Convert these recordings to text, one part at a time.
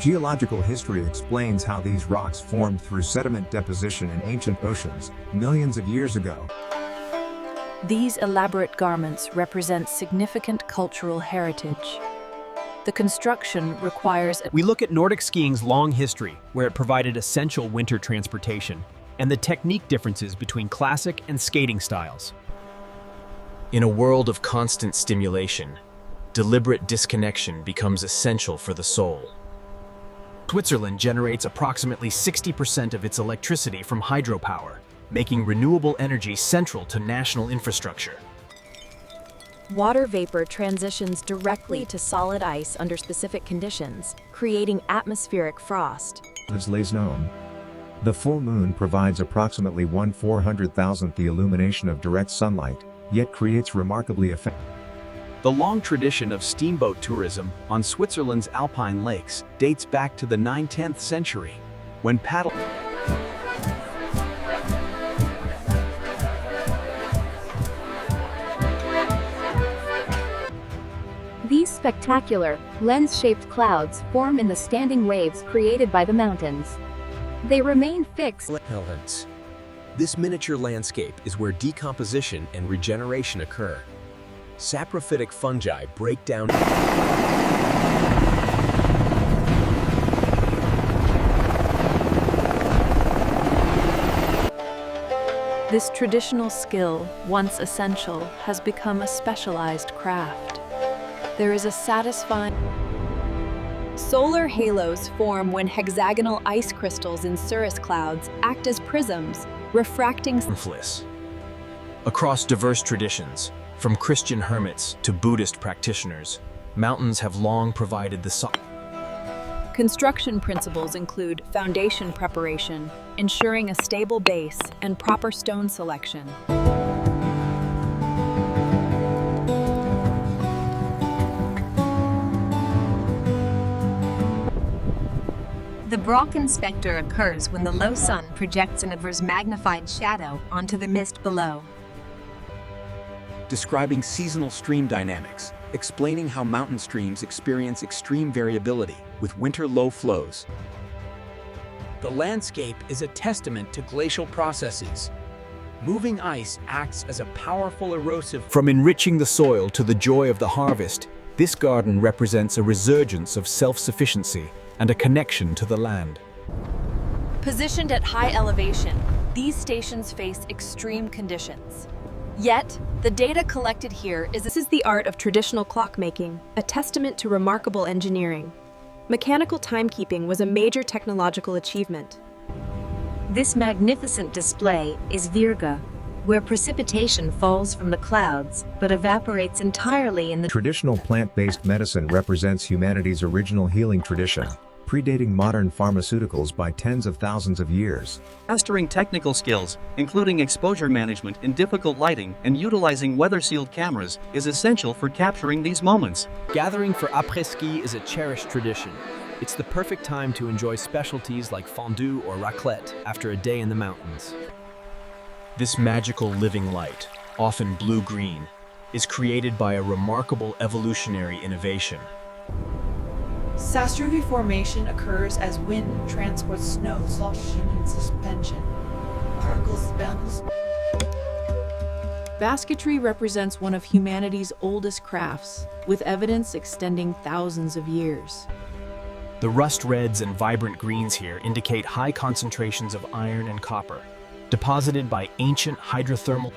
Geological history explains how these rocks formed through sediment deposition in ancient oceans, millions of years ago. These elaborate garments represent significant cultural heritage. The construction requires We look at Nordic skiing's long history, where it provided essential winter transportation, and the technique differences between classic and skating styles. In a world of constant stimulation, deliberate disconnection becomes essential for the soul. Switzerland generates approximately 60% of its electricity from hydropower, making renewable energy central to national infrastructure. Water vapor transitions directly to solid ice under specific conditions, creating atmospheric frost. As lays known, the full moon provides approximately 1/400,000th the illumination of direct sunlight, yet creates remarkably effective. The long tradition of steamboat tourism on Switzerland's alpine lakes dates back to the 9th-10th century, when paddle. These spectacular, lens-shaped clouds form in the standing waves created by the mountains. They remain fixed. Elements. This miniature landscape is where decomposition and regeneration occur. Saprophytic fungi break down. This traditional skill, once essential, has become a specialized craft. There is a satisfying. Solar halos form when hexagonal ice crystals in cirrus clouds act as prisms, refracting. Across diverse traditions, from Christian hermits to Buddhist practitioners, mountains have long provided the Construction principles include foundation preparation, ensuring a stable base, and proper stone selection. The Brocken specter occurs when the low sun projects an adverse magnified shadow onto the mist below. Describing seasonal stream dynamics, explaining how mountain streams experience extreme variability with winter low flows. The landscape is a testament to glacial processes. Moving ice acts as a powerful erosive. From enriching the soil to the joy of the harvest, this garden represents a resurgence of self-sufficiency and a connection to the land. Positioned at high elevation, these stations face extreme conditions. Yet, the data collected here is this is the art of traditional clockmaking, a testament to remarkable engineering. Mechanical timekeeping was a major technological achievement. This magnificent display is Virga, where precipitation falls from the clouds but evaporates entirely in the. Traditional plant-based medicine represents humanity's original healing tradition, predating modern pharmaceuticals by tens of thousands of years. Mastering technical skills, including exposure management in difficult lighting and utilizing weather-sealed cameras, is essential for capturing these moments. Gathering for après-ski is a cherished tradition. It's the perfect time to enjoy specialties like fondue or raclette after a day in the mountains. This magical living light, often blue-green, is created by a remarkable evolutionary innovation. Sastrugi formation occurs as wind transports snow sloshing in suspension. Particles bounce. Basketry represents one of humanity's oldest crafts, with evidence extending thousands of years. The rust reds and vibrant greens here indicate high concentrations of iron and copper, deposited by ancient hydrothermal.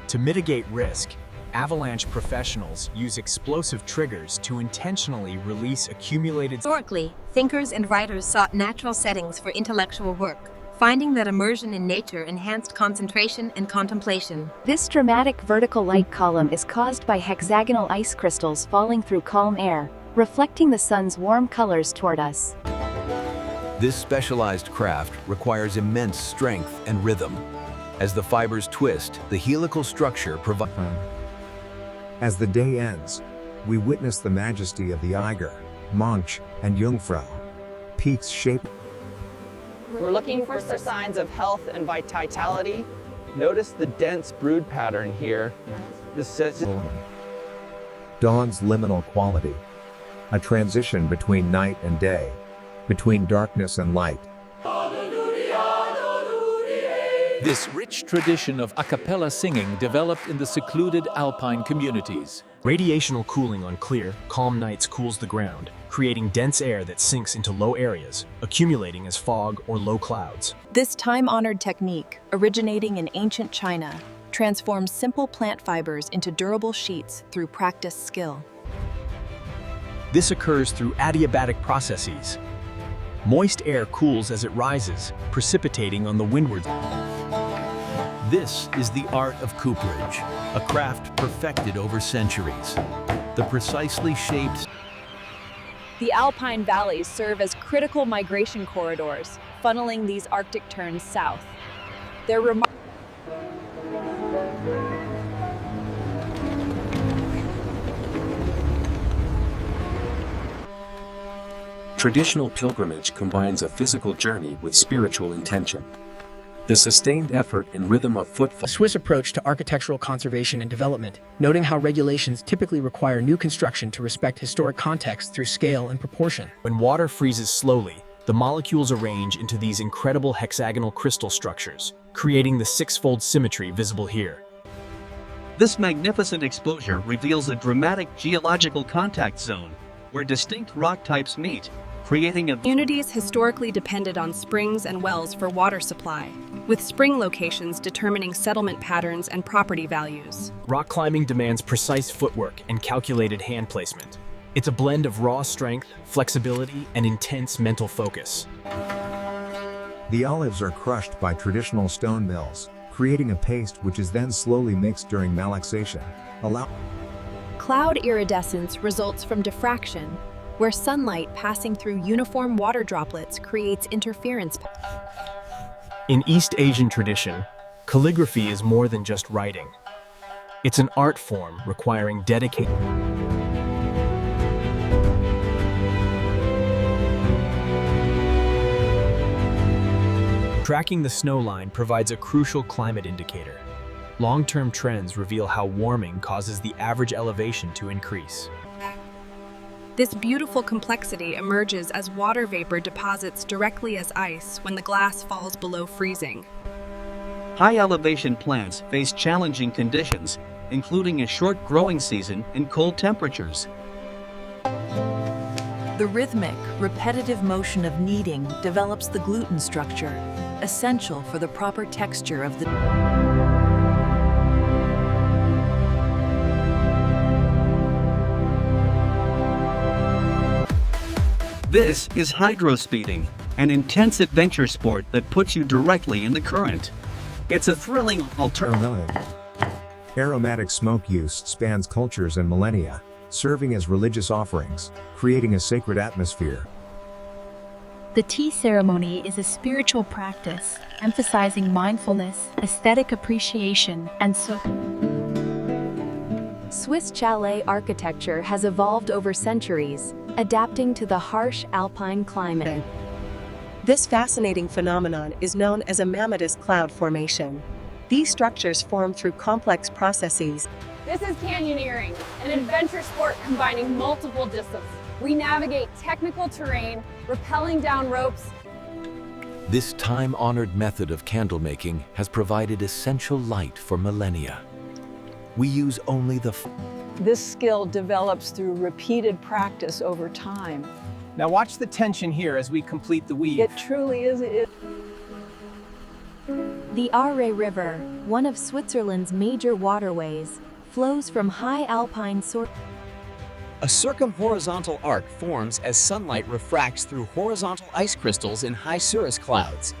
To mitigate risk, avalanche professionals use explosive triggers to intentionally release accumulated. Historically, thinkers and writers sought natural settings for intellectual work, finding that immersion in nature enhanced concentration and contemplation. This dramatic vertical light column is caused by hexagonal ice crystals falling through calm air, reflecting the sun's warm colors toward us. This specialized craft requires immense strength and rhythm. As the fibers twist, the helical structure provides. As the day ends, we witness the majesty of the Eiger, Monch, and Jungfrau. Peaks shaped. We're looking for signs of health and vitality. Notice the dense brood pattern here. This says Dawn's liminal quality. a transition between night and day, between darkness and light. This rich tradition of a cappella singing developed in the secluded alpine communities. Radiational cooling on clear, calm nights cools the ground, creating dense air that sinks into low areas, accumulating as fog or low clouds. This time-honored technique, originating in ancient China, transforms simple plant fibers into durable sheets through practiced skill. This occurs through adiabatic processes. Moist air cools as it rises, precipitating on the windward. This is the art of cooperage, a craft perfected over centuries. The precisely shaped The alpine valleys serve as critical migration corridors, funneling these Arctic terns south. Their Traditional pilgrimage combines a physical journey with spiritual intention. The sustained effort and rhythm of footfall. A Swiss approach to architectural conservation and development, noting how regulations typically require new construction to respect historic context through scale and proportion. When water freezes slowly, the molecules arrange into these incredible hexagonal crystal structures, creating the six-fold symmetry visible here. This magnificent exposure reveals a dramatic geological contact zone where distinct rock types meet, creating a communities historically depended on springs and wells for water supply, with spring locations determining settlement patterns and property values. Rock climbing demands precise footwork and calculated hand placement. It's a blend of raw strength, flexibility, and intense mental focus. The olives are crushed by traditional stone mills, creating a paste which is then slowly mixed during malaxation. Cloud iridescence results from diffraction, where sunlight passing through uniform water droplets creates interference. In East Asian tradition, calligraphy is more than just writing. It's an art form requiring dedication. Tracking the snow line provides a crucial climate indicator. Long-term trends reveal how warming causes the average elevation to increase. This beautiful complexity emerges as water vapor deposits directly as ice when the glass falls below freezing. High-elevation plants face challenging conditions, including a short growing season and cold temperatures. The rhythmic, repetitive motion of kneading develops the gluten structure, essential for the proper texture of the This is hydrospeeding, an intense adventure sport that puts you directly in the current. It's a thrilling alternative. Aromatic smoke use spans cultures and millennia, serving as religious offerings, creating a sacred atmosphere. The tea ceremony is a spiritual practice, emphasizing mindfulness, aesthetic appreciation, and Swiss chalet architecture has evolved over centuries, adapting to the harsh alpine climate. This fascinating phenomenon is known as a mammatus cloud formation. These structures form through complex processes. This is canyoneering, an adventure sport combining multiple disciplines. We navigate technical terrain, rappelling down ropes. This time-honored method of candle making has provided essential light for millennia. We use only This skill develops through repeated practice over time. Now watch the tension here as we complete the weave. It truly is. The Aare River, one of Switzerland's major waterways, flows from high alpine sources. A circumhorizontal arc forms as sunlight refracts through horizontal ice crystals in high cirrus clouds.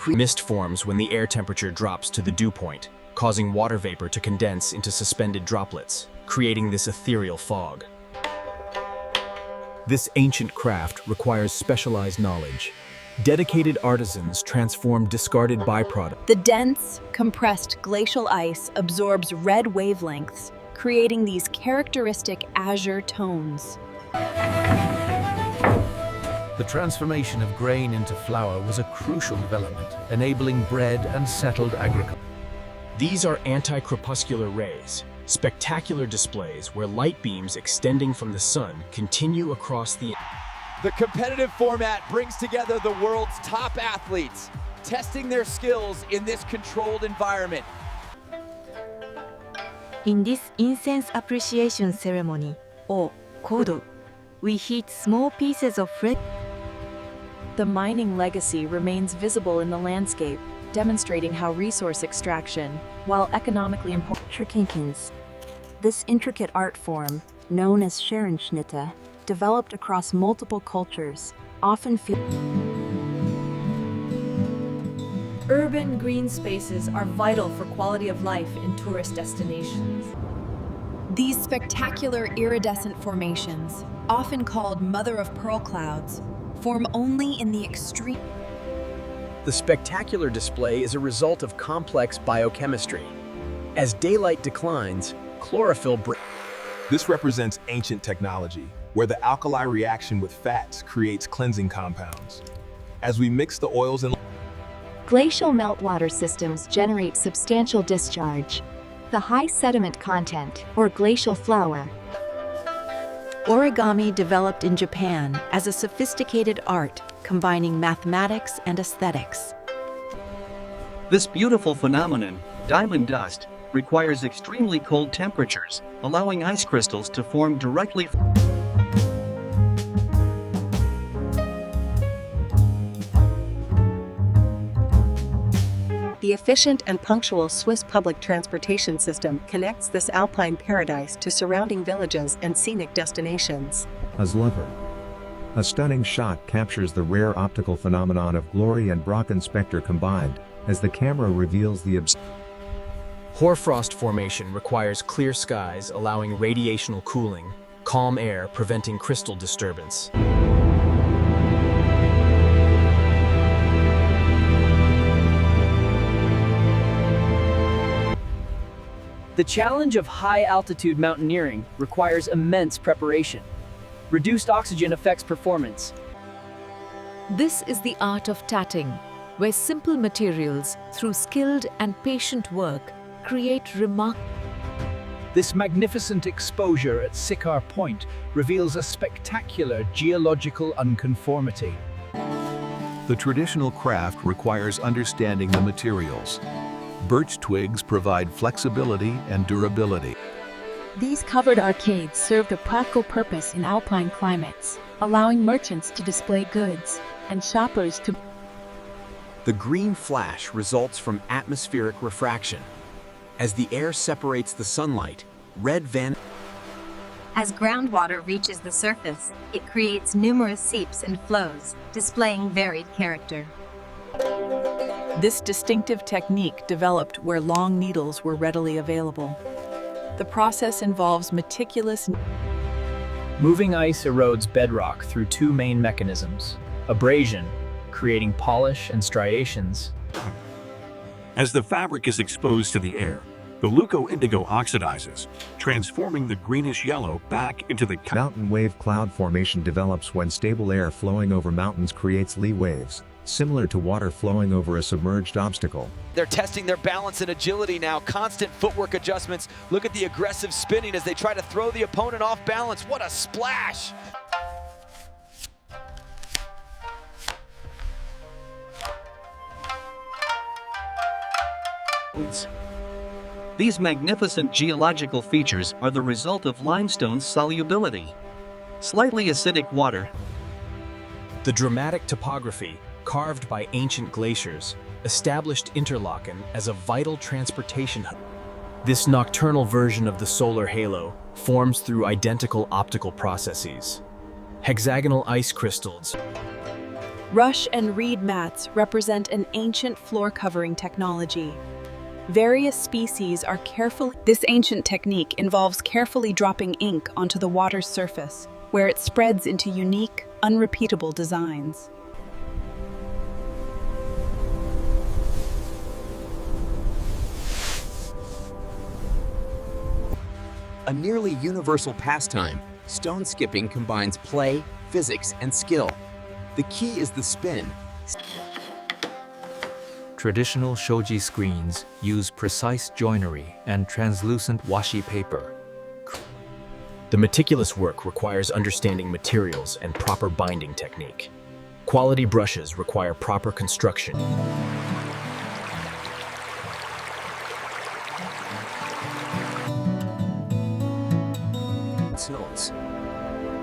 Mist forms when the air temperature drops to the dew point, causing water vapor to condense into suspended droplets, creating this ethereal fog. This ancient craft requires specialized knowledge. Dedicated artisans transform discarded byproducts. The dense, compressed glacial ice absorbs red wavelengths, creating these characteristic azure tones. The transformation of grain into flour was a crucial development, enabling bread and settled agriculture. These are anti-crepuscular rays, Spectacular displays where light beams extending from the sun continue across the... The competitive format brings together the world's top athletes, testing their skills in this controlled environment. In this incense appreciation ceremony, or kodo, we heat small pieces of fresh. The mining legacy remains visible in the landscape, demonstrating how resource extraction, while economically important, this intricate art form, known as Scherenschnitte, developed across multiple cultures, often Urban green spaces are vital for quality of life in tourist destinations. These spectacular iridescent formations, often called mother-of-pearl clouds, form only in the extreme. The spectacular display is a result of complex biochemistry. As daylight declines, chlorophyll This represents ancient technology, where the alkali reaction with fats creates cleansing compounds. As we mix the oils and Glacial meltwater systems generate substantial discharge. The high sediment content, or glacial flour. Origami developed in Japan as a sophisticated art combining mathematics and aesthetics. This beautiful phenomenon, diamond dust, requires extremely cold temperatures, allowing ice crystals to form directly. The efficient and punctual Swiss public transportation system connects this alpine paradise to surrounding villages and scenic destinations. Aslover. A stunning shot captures the rare optical phenomenon of glory and Brocken specter combined, as the camera reveals the Hoarfrost formation requires clear skies allowing radiational cooling, calm air preventing crystal disturbance. The challenge of high-altitude mountaineering requires immense preparation. Reduced oxygen affects performance. This is the art of tatting, where simple materials, through skilled and patient work, create remarkable. This magnificent exposure at Sychar Point reveals a spectacular geological unconformity. The traditional craft requires understanding the materials. Birch twigs provide flexibility and durability. These covered arcades served a practical purpose in alpine climates, allowing merchants to display goods and shoppers to. The green flash results from atmospheric refraction. As the air separates the sunlight, red van. As groundwater reaches the surface, it creates numerous seeps and flows, displaying varied character. This distinctive technique developed where long needles were readily available. The process involves meticulous. Moving ice erodes bedrock through two main mechanisms: abrasion, creating polish and striations. As the fabric is exposed to the air, the leuco-indigo oxidizes, transforming the greenish yellow back into the mountain wave cloud formation develops when stable air flowing over mountains creates lee waves, similar to water flowing over a submerged obstacle. They're testing their balance and agility now, constant footwork adjustments. Look at the aggressive spinning as they try to throw the opponent off balance. What a splash! These magnificent geological features are the result of limestone's solubility. Slightly acidic water. The dramatic topography, carved by ancient glaciers, established Interlaken as a vital transportation hub. This nocturnal version of the solar halo forms through identical optical processes. Hexagonal ice crystals. Rush and reed mats represent an ancient floor covering technology. Various species are carefully. This ancient technique involves carefully dropping ink onto the water's surface, where it spreads into unique, unrepeatable designs. A nearly universal pastime, stone skipping combines play, physics, and skill. The key is the spin. Traditional shoji screens use precise joinery and translucent washi paper. The meticulous work requires understanding materials and proper binding technique. Quality brushes require proper construction. Notes.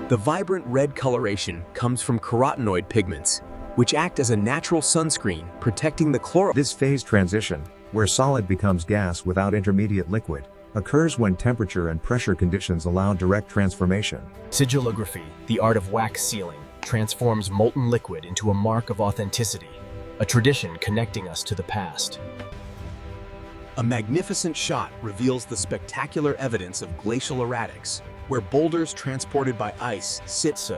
The vibrant red coloration comes from carotenoid pigments, which act as a natural sunscreen, protecting the chlorophyll. This phase transition, where solid becomes gas without intermediate liquid, occurs when temperature and pressure conditions allow direct transformation. Sigillography, the art of wax sealing, transforms molten liquid into a mark of authenticity, a tradition connecting us to the past. A magnificent shot reveals the spectacular evidence of glacial erratics, where boulders transported by ice sit.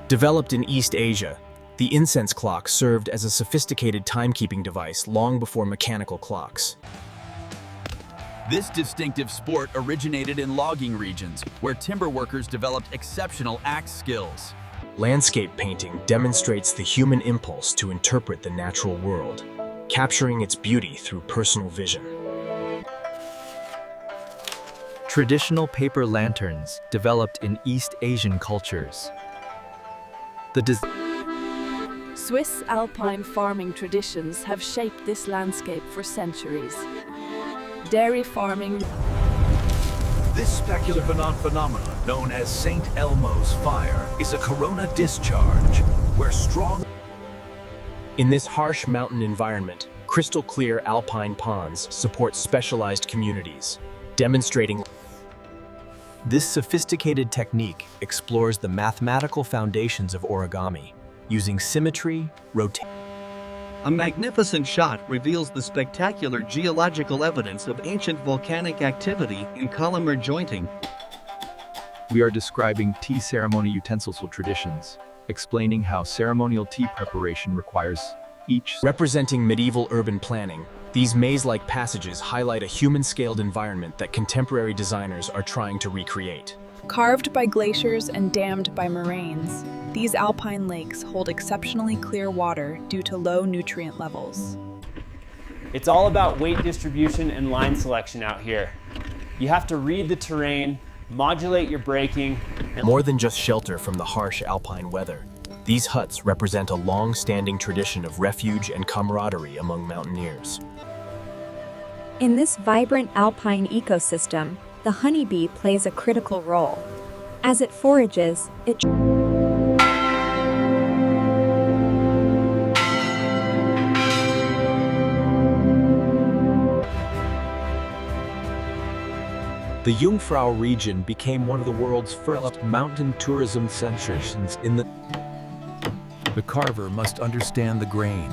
Developed in East Asia, the incense clock served as a sophisticated timekeeping device long before mechanical clocks. This distinctive sport originated in logging regions, where timber workers developed exceptional axe skills. Landscape painting demonstrates the human impulse to interpret the natural world, capturing its beauty through personal vision. Traditional paper lanterns developed in East Asian cultures. Swiss alpine farming traditions have shaped this landscape for centuries. Dairy farming. This specular phenomenon, known as St. Elmo's fire, is a corona discharge, where strong... In this harsh mountain environment, crystal-clear alpine ponds support specialized communities, demonstrating... This sophisticated technique explores the mathematical foundations of origami, using symmetry, rotation. A magnificent shot reveals the spectacular geological evidence of ancient volcanic activity in columnar jointing. We are describing tea ceremony utensil traditions, explaining how ceremonial tea preparation requires each. Representing medieval urban planning, these maze-like passages highlight a human-scaled environment that contemporary designers are trying to recreate. Carved by glaciers and dammed by moraines, these alpine lakes hold exceptionally clear water due to low nutrient levels. It's all about weight distribution and line selection out here. You have to read the terrain, modulate your braking. More than just shelter from the harsh alpine weather, these huts represent a long-standing tradition of refuge and camaraderie among mountaineers. In this vibrant alpine ecosystem, the honeybee plays a critical role. As it forages, it The Jungfrau region became one of the world's first mountain tourism sensations in the... The carver must understand the grain,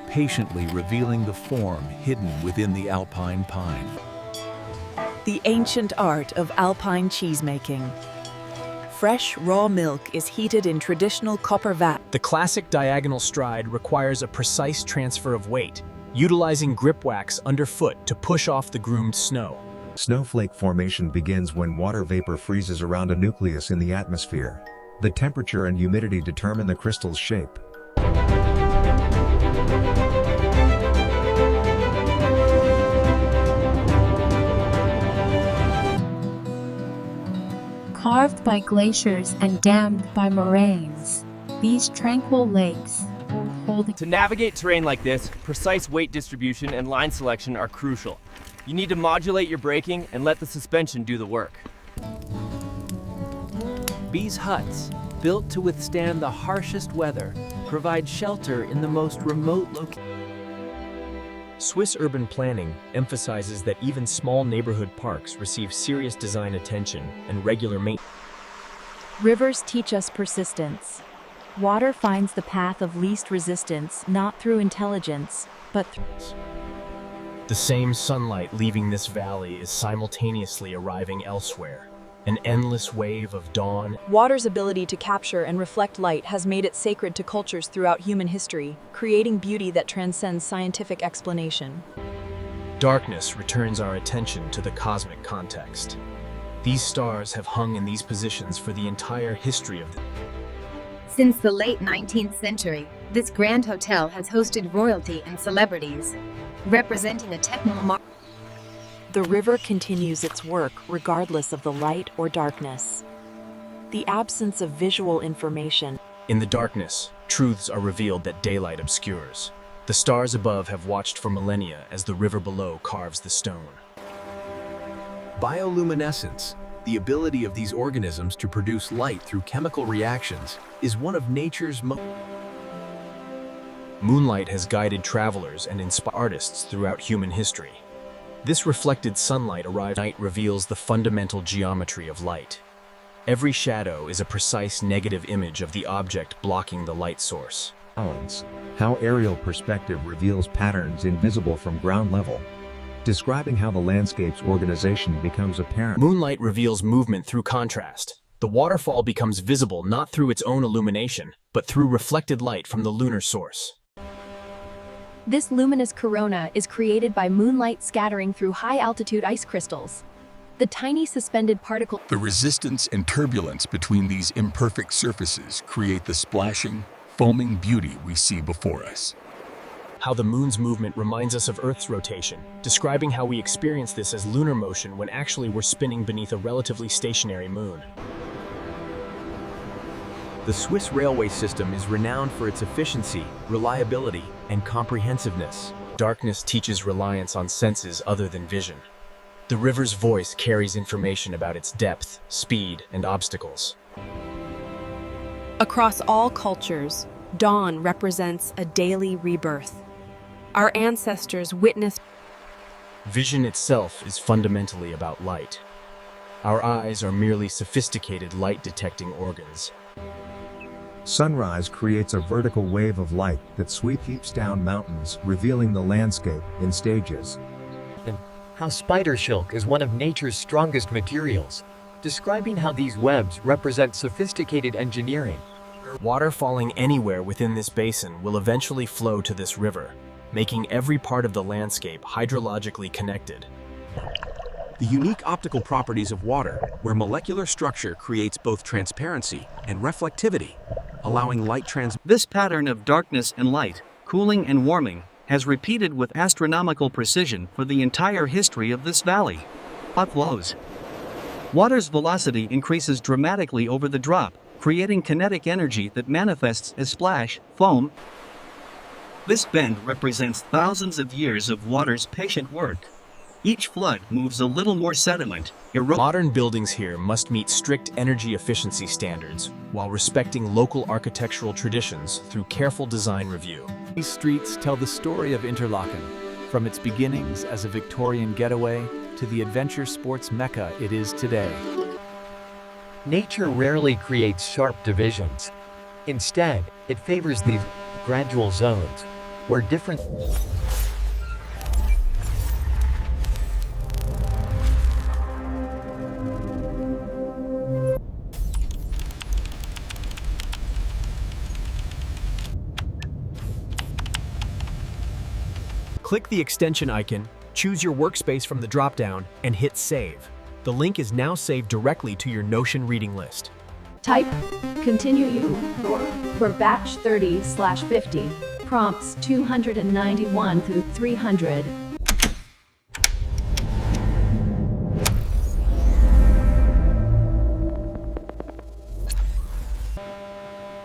patiently revealing the form hidden within the alpine pine. The ancient art of alpine cheesemaking. Fresh, raw milk is heated in traditional copper vat. The classic diagonal stride requires a precise transfer of weight, utilizing grip wax underfoot to push off the groomed snow. Snowflake formation begins when water vapor freezes around a nucleus in the atmosphere. The temperature and humidity determine the crystal's shape. Carved by glaciers and dammed by moraines, these tranquil lakes hold... To navigate terrain like this, precise weight distribution and line selection are crucial. You need to modulate your braking and let the suspension do the work. These huts, built to withstand the harshest weather, provide shelter in the most remote locations. Swiss urban planning emphasizes that even small neighborhood parks receive serious design attention and regular maintenance. Rivers teach us persistence. Water finds the path of least resistance not through intelligence, but through... The same sunlight leaving this valley is simultaneously arriving elsewhere. An endless wave of dawn. Water's ability to capture and reflect light has made it sacred to cultures throughout human history, creating beauty that transcends scientific explanation. Darkness returns our attention to the cosmic context. These stars have hung in these positions for the entire history of the... Since the late 19th century, This grand hotel has hosted royalty and celebrities, representing a techno. The river continues its work regardless of the light or darkness. The absence of visual information. In the darkness, truths are revealed that daylight obscures. The stars above have watched for millennia as the river below carves the stone. Bioluminescence, the ability of these organisms to produce light through chemical reactions, is one of nature's Moonlight has guided travelers and inspired artists throughout human history. This reflected sunlight arrived at night reveals the fundamental geometry of light. Every shadow is a precise negative image of the object blocking the light source. How aerial perspective reveals patterns invisible from ground level. Describing how the landscape's organization becomes apparent. Moonlight reveals movement through contrast. The waterfall becomes visible not through its own illumination, but through reflected light from the lunar source. This luminous corona is created by moonlight scattering through high-altitude ice crystals. The tiny suspended particle. The resistance and turbulence between these imperfect surfaces create the splashing, foaming beauty we see before us. How the moon's movement reminds us of Earth's rotation, describing how we experience this as lunar motion when actually we're spinning beneath a relatively stationary moon. The Swiss railway system is renowned for its efficiency, reliability, and comprehensiveness. Darkness teaches reliance on senses other than vision. The river's voice carries information about its depth, speed, and obstacles. Across all cultures, dawn represents a daily rebirth. Our ancestors witnessed. Vision itself is fundamentally about light. Our eyes are merely sophisticated light-detecting organs. Sunrise creates a vertical wave of light that sweeps down mountains, revealing the landscape in stages. How spider silk is one of nature's strongest materials, describing how these webs represent sophisticated engineering. Water falling anywhere within this basin will eventually flow to this river, making every part of the landscape hydrologically connected. The unique optical properties of water, where molecular structure creates both transparency and reflectivity, allowing light This pattern of darkness and light, cooling and warming, has repeated with astronomical precision for the entire history of this valley. Hot flows. Water's velocity increases dramatically over the drop, creating kinetic energy that manifests as splash, foam. This bend represents thousands of years of water's patient work. Each flood moves a little more sediment. Modern buildings here must meet strict energy efficiency standards while respecting local architectural traditions through careful design review. These streets tell the story of Interlaken, from its beginnings as a Victorian getaway to the adventure sports mecca it is today. Nature rarely creates sharp divisions. Instead, it favors these gradual zones, where different Click the extension icon, choose your workspace from the drop-down, and hit Save. The link is now saved directly to your Notion reading list. Type continue for batch 30/50, prompts 291 through 300.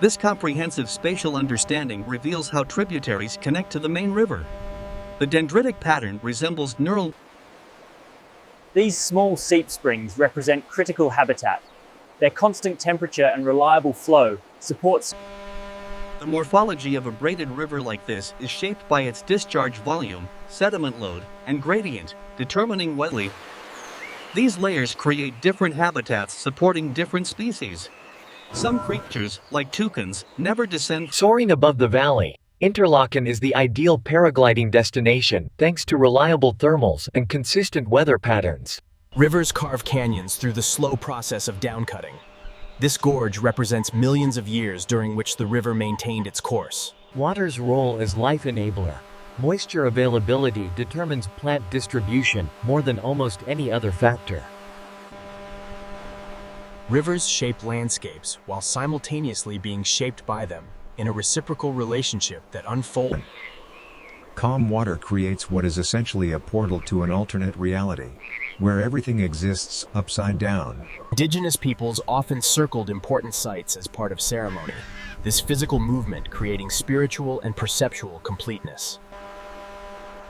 This comprehensive spatial understanding reveals how tributaries connect to the main river. The dendritic pattern resembles neural. These small seep springs represent critical habitat. Their constant temperature and reliable flow supports. The morphology of a braided river like this is shaped by its discharge volume, sediment load, and gradient, determining wetly. These layers create different habitats supporting different species. Some creatures, like toucans, never descend. Soaring above the valley, Interlaken is the ideal paragliding destination thanks to reliable thermals and consistent weather patterns. Rivers carve canyons through the slow process of downcutting. This gorge represents millions of years during which the river maintained its course. Water's role as life enabler. Moisture availability determines plant distribution more than almost any other factor. Rivers shape landscapes while simultaneously being shaped by them. in a reciprocal relationship that unfolds. Calm water creates what is essentially a portal to an alternate reality, where everything exists upside down. Indigenous peoples often circled important sites as part of ceremony, this physical movement creating spiritual and perceptual completeness.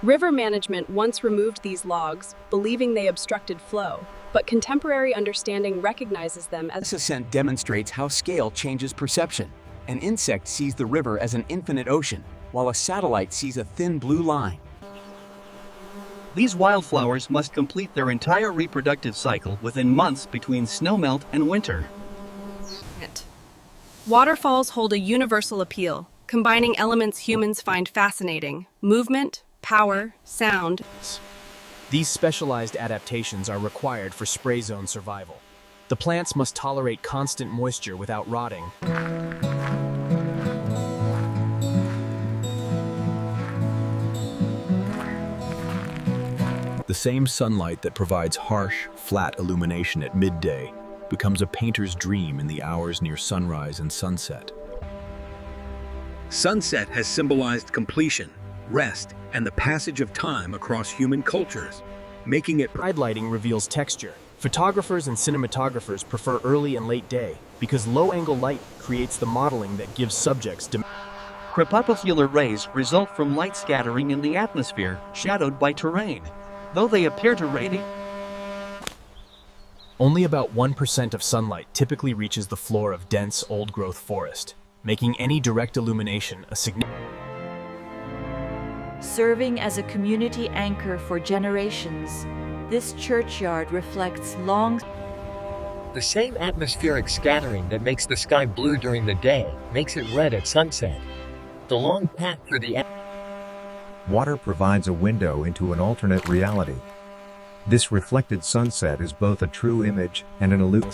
River management once removed these logs, believing they obstructed flow, but contemporary understanding recognizes them as... This ascent demonstrates how scale changes perception. An insect sees the river as an infinite ocean, while a satellite sees a thin blue line. These wildflowers must complete their entire reproductive cycle within months between snowmelt and winter. Waterfalls hold a universal appeal, combining elements humans find fascinating: movement, power, sound. These specialized adaptations are required for spray zone survival. The plants must tolerate constant moisture without rotting. The same sunlight that provides harsh, flat illumination at midday becomes a painter's dream in the hours near sunrise and sunset. Sunset has symbolized completion, rest, and the passage of time across human cultures, making it... Side lighting reveals texture. Photographers and cinematographers prefer early and late day because low-angle light creates the modeling that gives subjects Crepuscular rays result from light scattering in the atmosphere, shadowed by terrain. Though they appear to radiate, only about 1% of sunlight typically reaches the floor of dense, old-growth forest, making any direct illumination a significant... Serving as a community anchor for generations, this churchyard reflects long... The same atmospheric scattering that makes the sky blue during the day makes it red at sunset. The long path through the... Water provides a window into an alternate reality. This reflected sunset is both a true image and an illusion.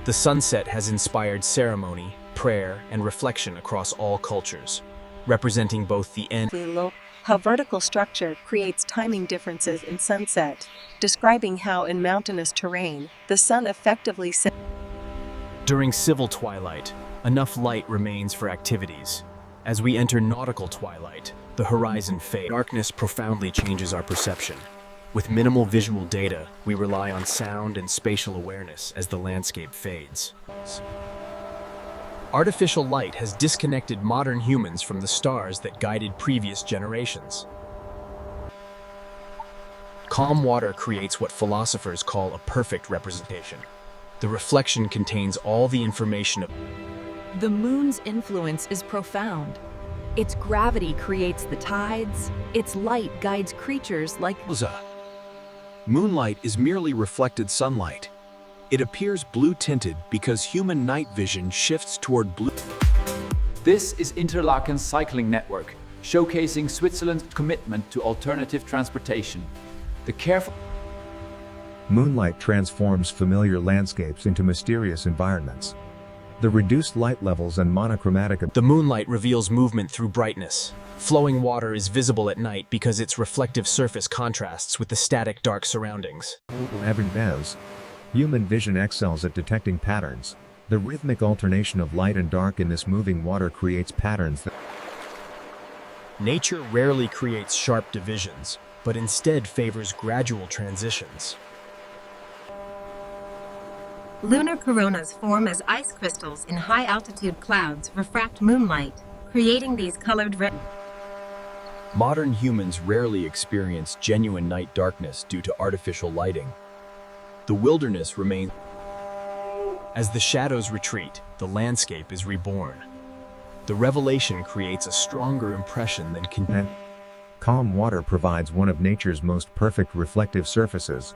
The sunset has inspired ceremony, prayer, and reflection across all cultures, representing both the end... How vertical structure creates timing differences in sunset, describing how in mountainous terrain, the sun effectively sets... During civil twilight, enough light remains for activities. As we enter nautical twilight, the horizon fades. Darkness profoundly changes our perception. With minimal visual data, we rely on sound and spatial awareness as the landscape fades. Artificial light has disconnected modern humans from the stars that guided previous generations. Calm water creates what philosophers call a perfect representation. The reflection contains all the information of... The moon's influence is profound. Its gravity creates the tides, its light guides creatures like... Moonlight is merely reflected sunlight. It appears blue-tinted because human night vision shifts toward blue. This is Interlaken's cycling network, showcasing Switzerland's commitment to alternative transportation. The careful... Moonlight transforms familiar landscapes into mysterious environments. The reduced light levels and monochromatic... The moonlight reveals movement through brightness. Flowing water is visible at night because its reflective surface contrasts with the static dark surroundings. Human vision excels at detecting patterns. The rhythmic alternation of light and dark in this moving water creates patterns that... Nature rarely creates sharp divisions, but instead favors gradual transitions. Lunar coronas form as ice crystals in high-altitude clouds refract moonlight, creating these colored red... Modern humans rarely experience genuine night darkness due to artificial lighting. The wilderness remains... As the shadows retreat, the landscape is reborn. The revelation creates a stronger impression than... Calm water provides one of nature's most perfect reflective surfaces.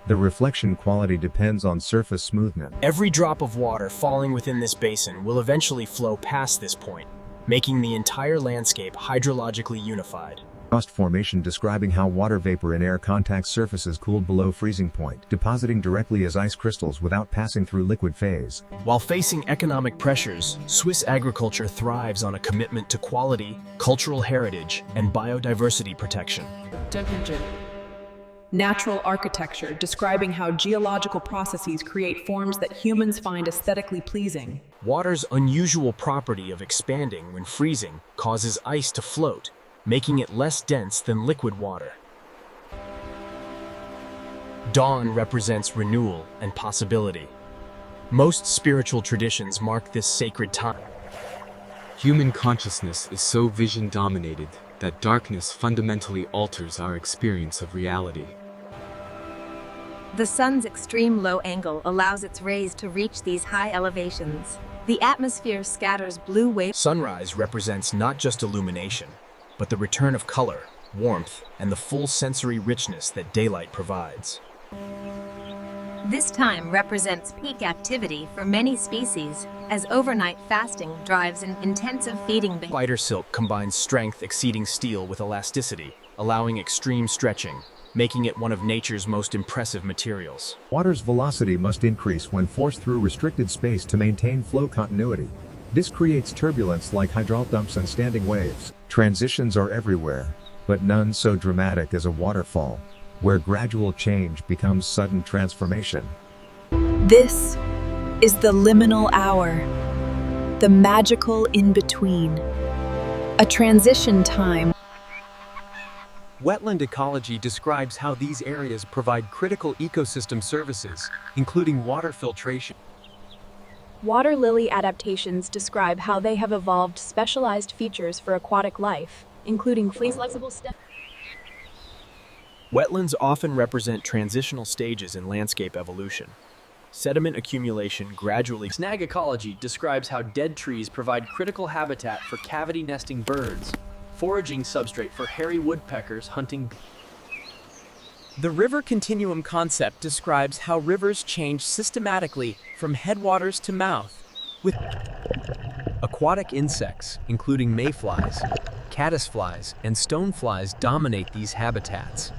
The reflection quality depends on surface smoothness. Every drop of water falling within this basin will eventually flow past this point, making the entire landscape hydrologically unified. Frost formation describing how water vapor in air contact surfaces cooled below freezing point, depositing directly as ice crystals without passing through liquid phase. While facing economic pressures, Swiss agriculture thrives on a commitment to quality, cultural heritage, and biodiversity protection. Natural architecture, describing how geological processes create forms that humans find aesthetically pleasing. Water's unusual property of expanding when freezing causes ice to float, making it less dense than liquid water. Dawn represents renewal and possibility. Most spiritual traditions mark this sacred time. Human consciousness is so vision-dominated that darkness fundamentally alters our experience of reality. The sun's extreme low angle allows its rays to reach these high elevations. The atmosphere scatters blue waves. Sunrise represents not just illumination, but the return of color, warmth, and the full sensory richness that daylight provides. This time represents peak activity for many species, as overnight fasting drives an intensive feeding behavior. Spider silk combines strength exceeding steel with elasticity, allowing extreme stretching, making it one of nature's most impressive materials. Water's velocity must increase when forced through restricted space to maintain flow continuity. This creates turbulence like hydraulic dumps and standing waves. Transitions are everywhere, but none so dramatic as a waterfall, where gradual change becomes sudden transformation. This is the liminal hour, the magical in-between, a transition time. Wetland ecology describes how these areas provide critical ecosystem services, including water filtration. Water lily adaptations describe how they have evolved specialized features for aquatic life, including flexible stem. Wetlands often represent transitional stages in landscape evolution. Sediment accumulation gradually. Snag ecology describes how dead trees provide critical habitat for cavity-nesting birds, foraging substrate for hairy woodpeckers hunting. The river continuum concept describes how rivers change systematically from headwaters to mouth, with aquatic insects, including mayflies, caddisflies, and stoneflies dominate these habitats.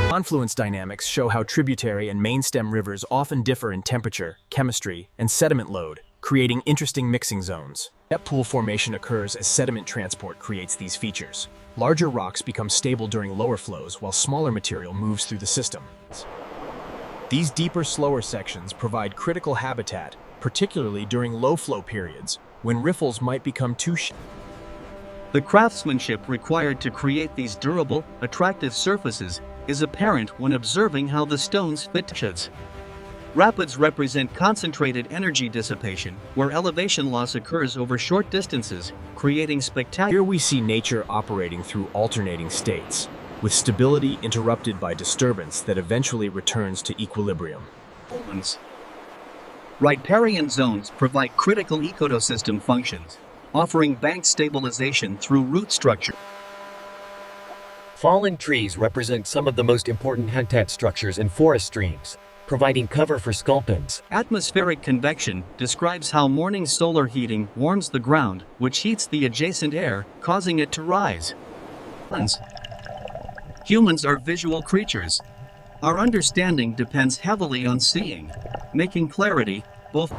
Confluence dynamics show how tributary and main stem rivers often differ in temperature, chemistry, and sediment load, creating interesting mixing zones. Jet pool formation occurs as sediment transport creates these features. Larger rocks become stable during lower flows while smaller material moves through the system. These deeper, slower sections provide critical habitat, particularly during low flow periods, when riffles might become too shallow. The craftsmanship required to create these durable, attractive surfaces is apparent when observing how the stones fit. Rapids represent concentrated energy dissipation, where elevation loss occurs over short distances, creating spectacular. Here we see nature operating through alternating states, with stability interrupted by disturbance that eventually returns to equilibrium. Riparian zones provide critical ecosystem functions, offering bank stabilization through root structure. Fallen trees represent some of the most important habitat structures in forest streams, providing cover for sculpins. Atmospheric convection describes how morning solar heating warms the ground, which heats the adjacent air, causing it to rise. Humans are visual creatures. Our understanding depends heavily on seeing, making clarity both.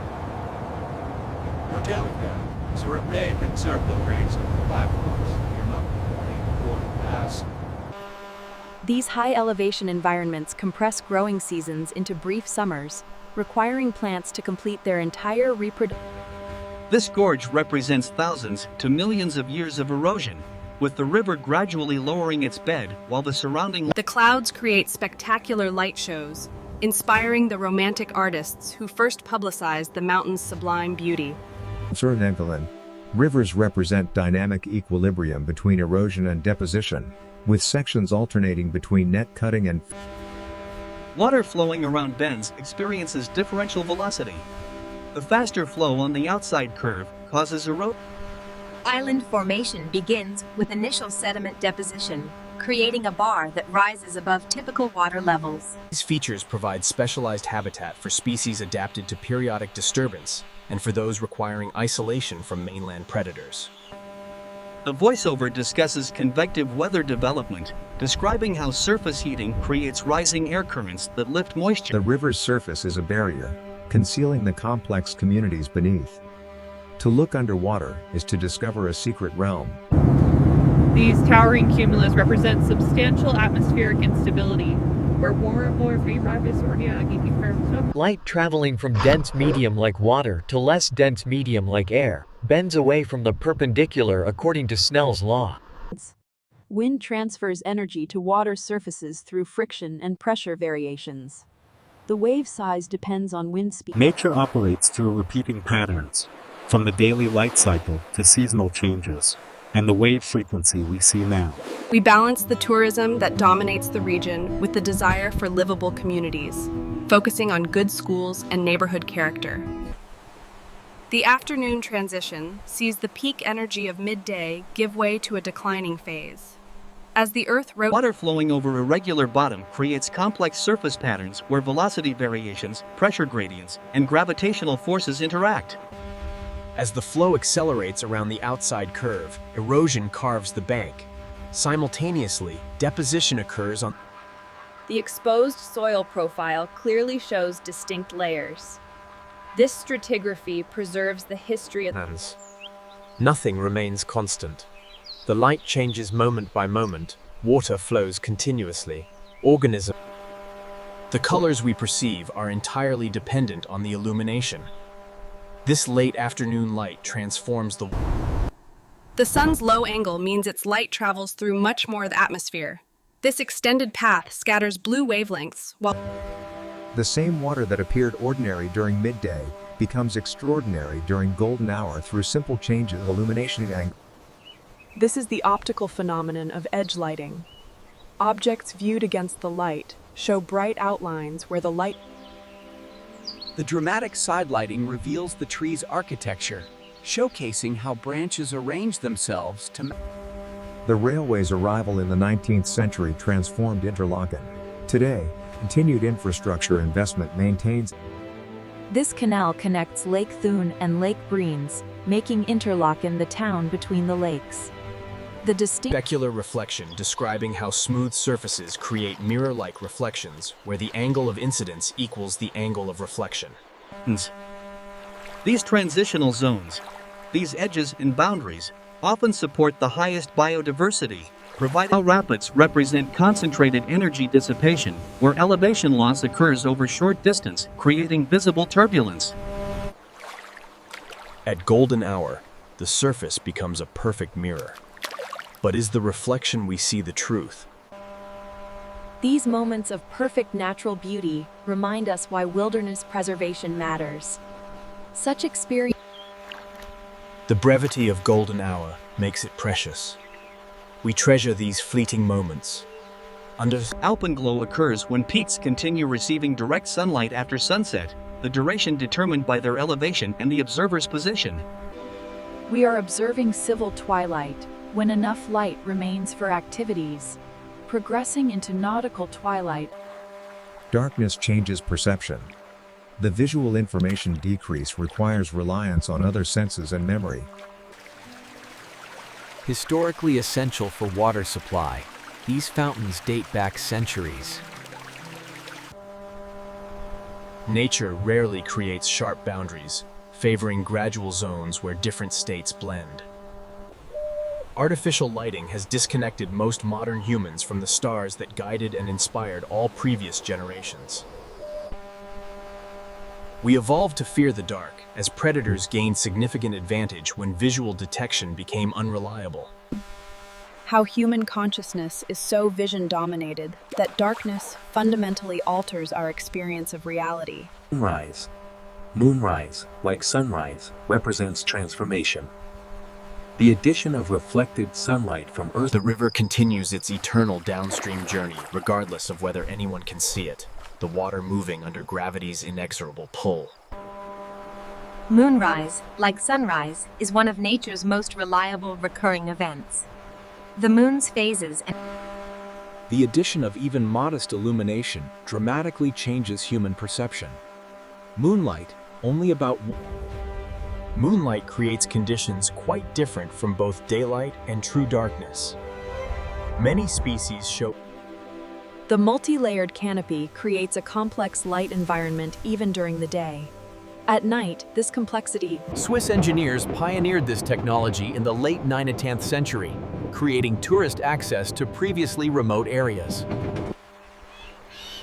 So remain and serve the rays of the black rocks. You're not going to pass. These high elevation environments compress growing seasons into brief summers, requiring plants to complete their entire reproduction. This gorge represents thousands to millions of years of erosion, with the river gradually lowering its bed while the surrounding. The clouds create spectacular light shows, inspiring the romantic artists who first publicized the mountain's sublime beauty. Interlaken. Rivers represent dynamic equilibrium between erosion and deposition, with sections alternating between net cutting and. Water flowing around bends experiences differential velocity. The faster flow on the outside curve causes erosion. Island formation begins with initial sediment deposition, creating a bar that rises above typical water levels. These features provide specialized habitat for species adapted to periodic disturbance and for those requiring isolation from mainland predators. The voiceover discusses convective weather development, describing how surface heating creates rising air currents that lift moisture. The river's surface is a barrier, concealing the complex communities beneath. To look underwater is to discover a secret realm. These towering cumulus represent substantial atmospheric instability, where Light traveling from dense medium like water to less dense medium like air bends away from the perpendicular according to Snell's law. Wind transfers energy to water surfaces through friction and pressure variations. The wave size depends on wind speed. Nature operates through repeating patterns, from the daily light cycle to seasonal changes, and the wave frequency we see now. We balance the tourism that dominates the region with the desire for livable communities, focusing on good schools and neighborhood character. The afternoon transition sees the peak energy of midday give way to a declining phase. As the Earth rotates, water flowing over a regular bottom creates complex surface patterns where velocity variations, pressure gradients, and gravitational forces interact. As the flow accelerates around the outside curve, erosion carves the bank. Simultaneously, deposition occurs on the exposed soil profile clearly shows distinct layers. This stratigraphy preserves the history of hands. Nothing remains constant. The light changes moment by moment, water flows continuously, organisms. The colors we perceive are entirely dependent on the illumination. This late afternoon light transforms The sun's low angle means its light travels through much more of the atmosphere. This extended path scatters blue wavelengths, while The same water that appeared ordinary during midday becomes extraordinary during golden hour through simple changes in illumination angle. This is the optical phenomenon of edge lighting. Objects viewed against the light show bright outlines where the light. The dramatic side lighting reveals the tree's architecture, showcasing how branches arrange themselves to. The railway's arrival in the 19th century transformed Interlaken. Today, continued infrastructure investment maintains. This canal connects Lake Thun and Lake Breens, making Interlaken the town between the lakes. The distinct specular reflection describing how smooth surfaces create mirror-like reflections where the angle of incidence equals the angle of reflection. These transitional zones, these edges and boundaries, often support the highest biodiversity, providing rapids represent concentrated energy dissipation, where elevation loss occurs over short distance, creating visible turbulence. At golden hour, the surface becomes a perfect mirror. But is the reflection we see the truth? These moments of perfect natural beauty remind us why wilderness preservation matters. Such experience. The brevity of golden hour makes it precious. We treasure these fleeting moments. Alpenglow occurs when peaks continue receiving direct sunlight after sunset, the duration determined by their elevation and the observer's position. We are observing civil twilight, when enough light remains for activities, progressing into nautical twilight. Darkness changes perception. The visual information decrease requires reliance on other senses and memory. Historically essential for water supply, these fountains date back centuries. Nature rarely creates sharp boundaries, favoring gradual zones where different states blend. Artificial lighting has disconnected most modern humans from the stars that guided and inspired all previous generations. We evolved to fear the dark, as predators gained significant advantage when visual detection became unreliable. How human consciousness is so vision-dominated that darkness fundamentally alters our experience of reality. Sunrise. Moonrise, like sunrise, represents transformation. The addition of reflected sunlight from Earth. The river continues its eternal downstream journey, regardless of whether anyone can see it, the water moving under gravity's inexorable pull. Moonrise, like sunrise, is one of nature's most reliable recurring events. The moon's phases and The addition of even modest illumination dramatically changes human perception. Moonlight, only about. Moonlight creates conditions quite different from both daylight and true darkness. Many species show. The multi-layered canopy creates a complex light environment even during the day. At night, this complexity. Swiss engineers pioneered this technology in the late 9th and 10th century, creating tourist access to previously remote areas.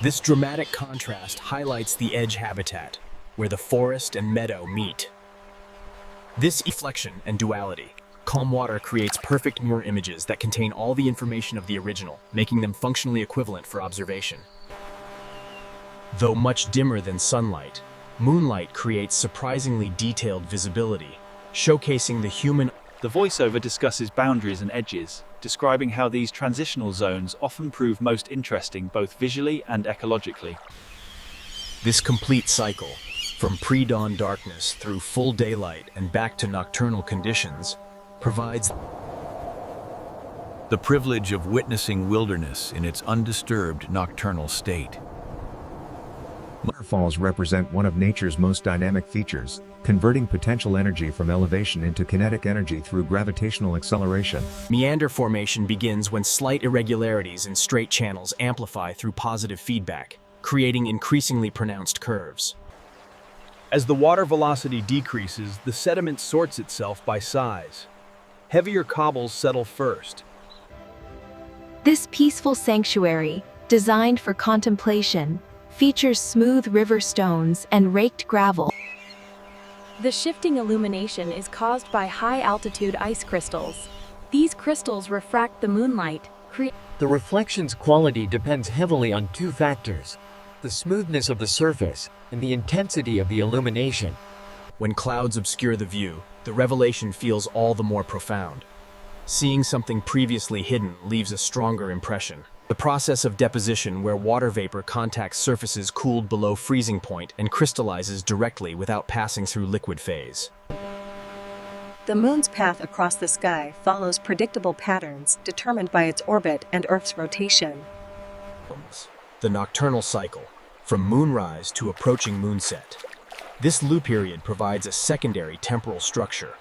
This dramatic contrast highlights the edge habitat, where the forest and meadow meet. This reflection and duality. Calm water creates perfect mirror images that contain all the information of the original, making them functionally equivalent for observation. Though much dimmer than sunlight, moonlight creates surprisingly detailed visibility, showcasing the human. The voiceover discusses boundaries and edges, describing how these transitional zones often prove most interesting both visually and ecologically. This complete cycle, from pre-dawn darkness through full daylight and back to nocturnal conditions, provides the privilege of witnessing wilderness in its undisturbed nocturnal state. Waterfalls represent one of nature's most dynamic features, converting potential energy from elevation into kinetic energy through gravitational acceleration. Meander formation begins when slight irregularities in straight channels amplify through positive feedback, creating increasingly pronounced curves. As the water velocity decreases, the sediment sorts itself by size. Heavier cobbles settle first. This peaceful sanctuary, designed for contemplation, features smooth river stones and raked gravel. The shifting illumination is caused by high-altitude ice crystals. These crystals refract the moonlight, The reflection's quality depends heavily on two factors: the smoothness of the surface and the intensity of the illumination. When clouds obscure the view, the revelation feels all the more profound. Seeing something previously hidden leaves a stronger impression. The process of deposition, where water vapor contacts surfaces cooled below freezing point and crystallizes directly without passing through liquid phase. The moon's path across the sky follows predictable patterns determined by its orbit and Earth's rotation. The nocturnal cycle, from moonrise to approaching moonset. This loop period provides a secondary temporal structure.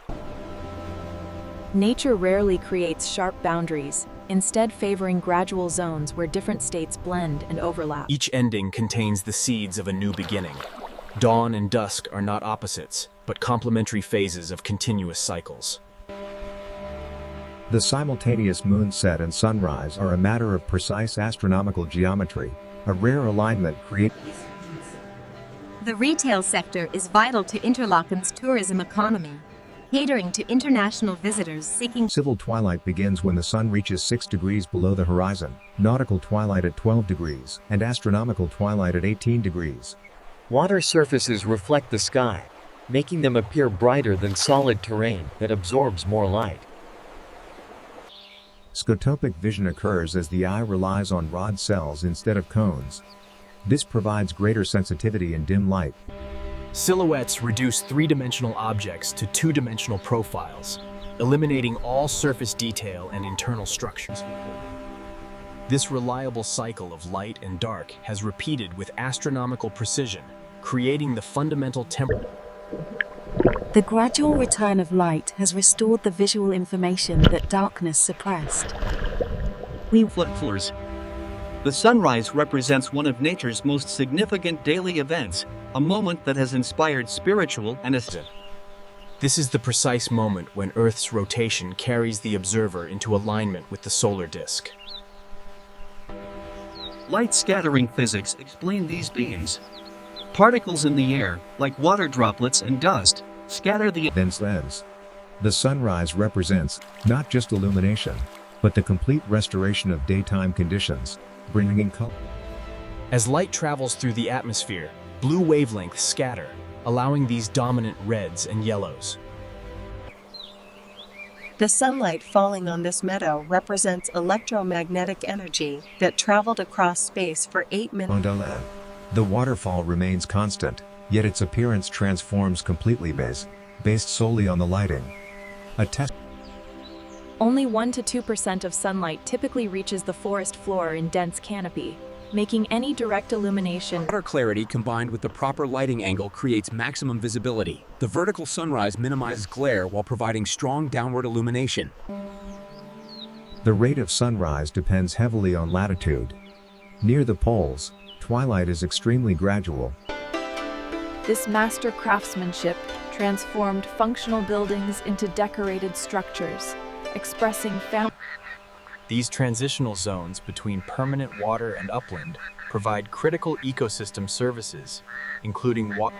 Nature rarely creates sharp boundaries, instead favoring gradual zones where different states blend and overlap. Each ending contains the seeds of a new beginning. Dawn and dusk are not opposites, but complementary phases of continuous cycles. The simultaneous moonset and sunrise are a matter of precise astronomical geometry, a rare alignment created. The retail sector is vital to Interlaken's tourism economy, catering to international visitors seeking. Civil twilight begins when the sun reaches 6 degrees below the horizon, nautical twilight at 12 degrees, and astronomical twilight at 18 degrees. Water surfaces reflect the sky, making them appear brighter than solid terrain that absorbs more light. Scotopic vision occurs as the eye relies on rod cells instead of cones. This provides greater sensitivity in dim light. Silhouettes reduce three-dimensional objects to two-dimensional profiles, eliminating all surface detail and internal structures. This reliable cycle of light and dark has repeated with astronomical precision, creating the fundamental temporal. The gradual return of light has restored the visual information that darkness suppressed. Floors. The sunrise represents one of nature's most significant daily events, a moment that has inspired spiritual and aesthetic. This is the precise moment when Earth's rotation carries the observer into alignment with the solar disk. Light scattering physics explain these beams. Particles in the air, like water droplets and dust, scatter the lens. The sunrise represents not just illumination, but the complete restoration of daytime conditions, bringing in color. As light travels through the atmosphere, blue wavelengths scatter, allowing these dominant reds and yellows. The sunlight falling on this meadow represents electromagnetic energy that traveled across space for 8 minutes. Wonderland. The waterfall remains constant, yet its appearance transforms completely based solely on the lighting. A test. Only 1 to 2% of sunlight typically reaches the forest floor in dense canopy, making any direct illumination. Water clarity combined with the proper lighting angle creates maximum visibility. The vertical sunrise minimizes glare while providing strong downward illumination. The rate of sunrise depends heavily on latitude. Near the poles, twilight is extremely gradual. This master craftsmanship transformed functional buildings into decorated structures, expressing These transitional zones between permanent water and upland provide critical ecosystem services, including water.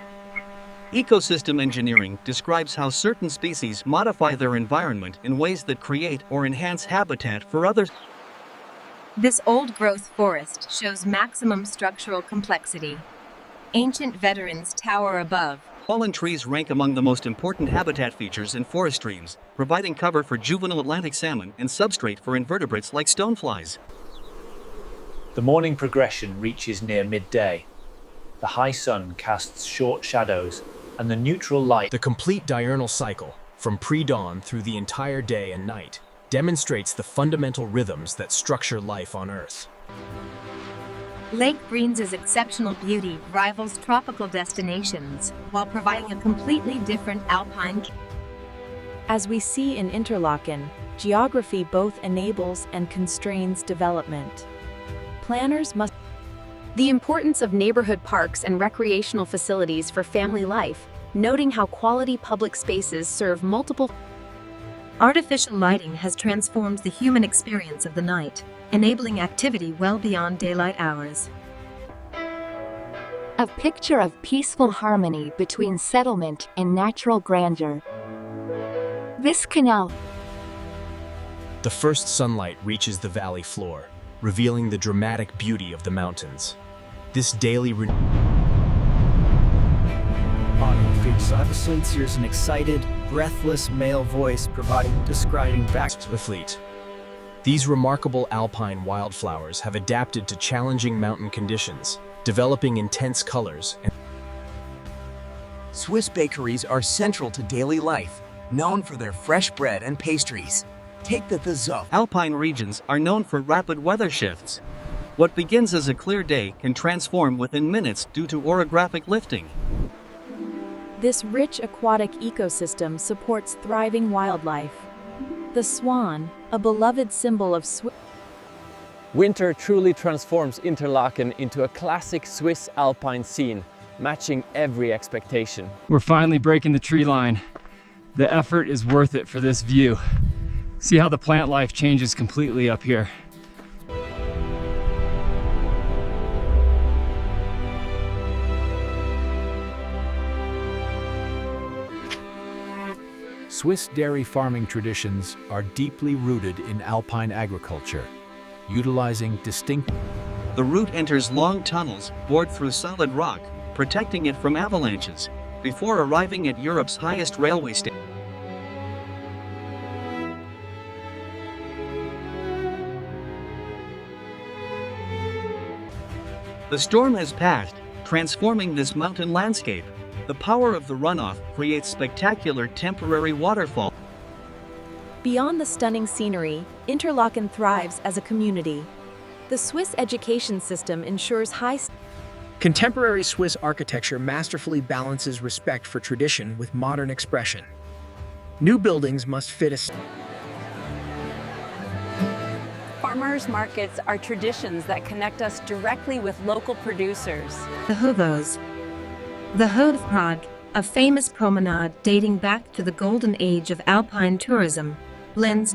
Ecosystem engineering describes how certain species modify their environment in ways that create or enhance habitat for others. This old-growth forest shows maximum structural complexity. Ancient veterans tower above. Fallen trees rank among the most important habitat features in forest streams, providing cover for juvenile Atlantic salmon and substrate for invertebrates like stoneflies. The morning progression reaches near midday. The high sun casts short shadows, and the neutral light. The complete diurnal cycle, from pre-dawn through the entire day and night, demonstrates the fundamental rhythms that structure life on Earth. Lake Breens' exceptional beauty rivals tropical destinations, while providing a completely different alpine. As we see in Interlaken, geography both enables and constrains development. Planners must. The importance of neighborhood parks and recreational facilities for family life, noting how quality public spaces serve multiple. Artificial lighting has transformed the human experience of the night, enabling activity well beyond daylight hours. A picture of peaceful harmony between settlement and natural grandeur. This canal. The first sunlight reaches the valley floor, revealing the dramatic beauty of the mountains. This daily Episodes hears an excited, breathless male voice describing back to the fleet. These remarkable alpine wildflowers have adapted to challenging mountain conditions, developing intense colors. Swiss bakeries are central to daily life, known for their fresh bread and pastries. Take the Zoff. Alpine regions are known for rapid weather shifts. What begins as a clear day can transform within minutes due to orographic lifting. This rich aquatic ecosystem supports thriving wildlife. The swan, a beloved symbol of Swiss. Winter truly transforms Interlaken into a classic Swiss alpine scene, matching every expectation. We're finally breaking the tree line. The effort is worth it for this view. See how the plant life changes completely up here. Swiss dairy farming traditions are deeply rooted in alpine agriculture, utilizing distinct. The route enters long tunnels bored through solid rock, protecting it from avalanches, before arriving at Europe's highest railway station. The storm has passed, transforming this mountain landscape. The power of the runoff creates spectacular temporary waterfall. Beyond the stunning scenery, Interlaken thrives as a community. The Swiss education system ensures high. Contemporary Swiss architecture masterfully balances respect for tradition with modern expression. New buildings must fit a. Farmers markets are traditions that connect us directly with local producers. The Huvos. The Hoofdpraag, a famous promenade dating back to the golden age of alpine tourism, blends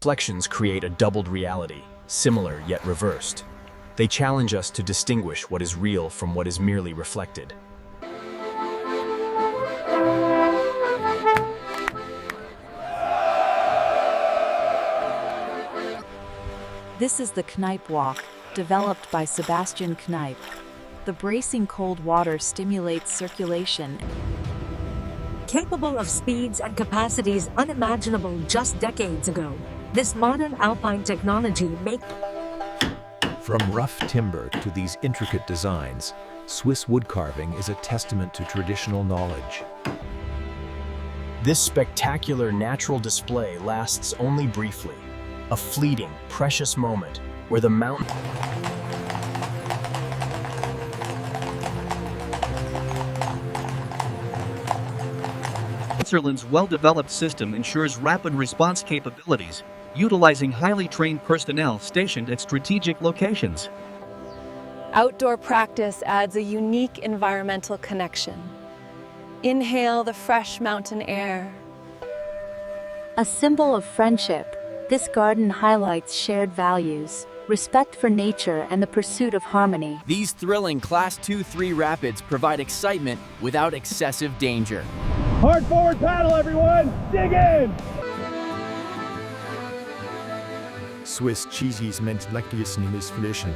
Reflections create a doubled reality, similar yet reversed. They challenge us to distinguish what is real from what is merely reflected. This is the Kneipp Walk, developed by Sebastian Kneipp. The bracing cold water stimulates circulation. Capable of speeds and capacities unimaginable just decades ago, this modern alpine technology makes. From rough timber to these intricate designs, Swiss wood carving is a testament to traditional knowledge. This spectacular natural display lasts only briefly. A fleeting, precious moment where the mountain. Switzerland's well-developed system ensures rapid response capabilities, utilizing highly trained personnel stationed at strategic locations. Outdoor practice adds a unique environmental connection. Inhale the fresh mountain air. A symbol of friendship, this garden highlights shared values, respect for nature and the pursuit of harmony. These thrilling Class 2-3 rapids provide excitement without excessive danger. Hard forward paddle, everyone! Dig in! Swiss cheesies meant lectiousness fleschen.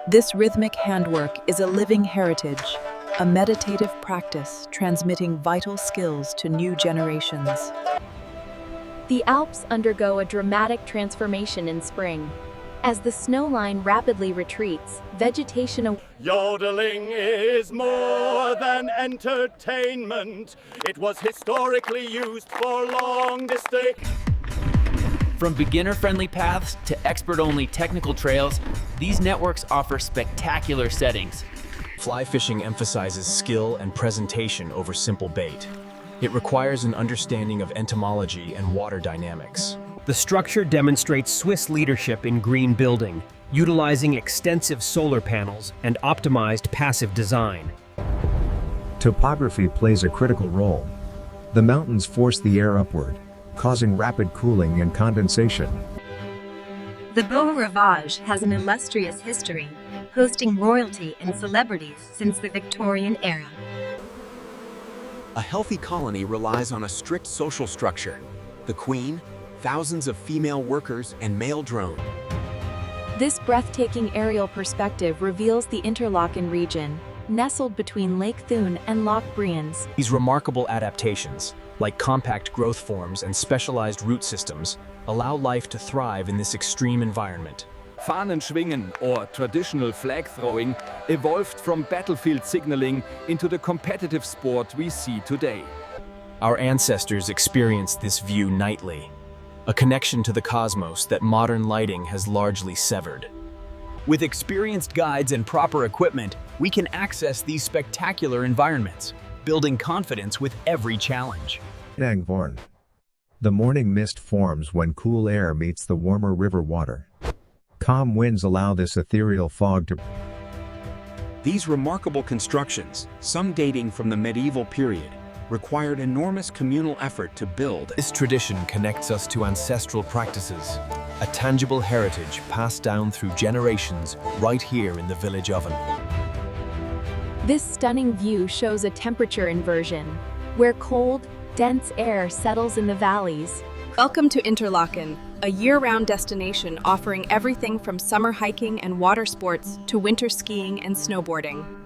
This rhythmic handwork is a living heritage, a meditative practice transmitting vital skills to new generations. The Alps undergo a dramatic transformation in spring. As the snow line rapidly retreats, vegetation Yodeling is more than entertainment. It was historically used for long distance. From beginner-friendly paths to expert-only technical trails, these networks offer spectacular settings. Fly fishing emphasizes skill and presentation over simple bait. It requires an understanding of entomology and water dynamics. The structure demonstrates Swiss leadership in green building, utilizing extensive solar panels and optimized passive design. Topography plays a critical role. The mountains force the air upward, causing rapid cooling and condensation. The Beau Rivage has an illustrious history, hosting royalty and celebrities since the Victorian era. A healthy colony relies on a strict social structure. The queen, thousands of female workers, and male drone. This breathtaking aerial perspective reveals the Interlaken region, nestled between Lake Thun and Loch Brienz. These remarkable adaptations, like compact growth forms and specialized root systems, allow life to thrive in this extreme environment. Fahnenschwingen, or traditional flag throwing, evolved from battlefield signaling into the competitive sport we see today. Our ancestors experienced this view nightly, a connection to the cosmos that modern lighting has largely severed. With experienced guides and proper equipment, we can access these spectacular environments, building confidence with every challenge. Angvorn. The morning mist forms when cool air meets the warmer river water. Calm winds allow this ethereal fog to... These remarkable constructions, some dating from the medieval period, required enormous communal effort to build. This tradition connects us to ancestral practices, a tangible heritage passed down through generations right here in the village oven. This stunning view shows a temperature inversion, where cold, dense air settles in the valleys. Welcome to Interlaken, a year-round destination offering everything from summer hiking and water sports to winter skiing and snowboarding.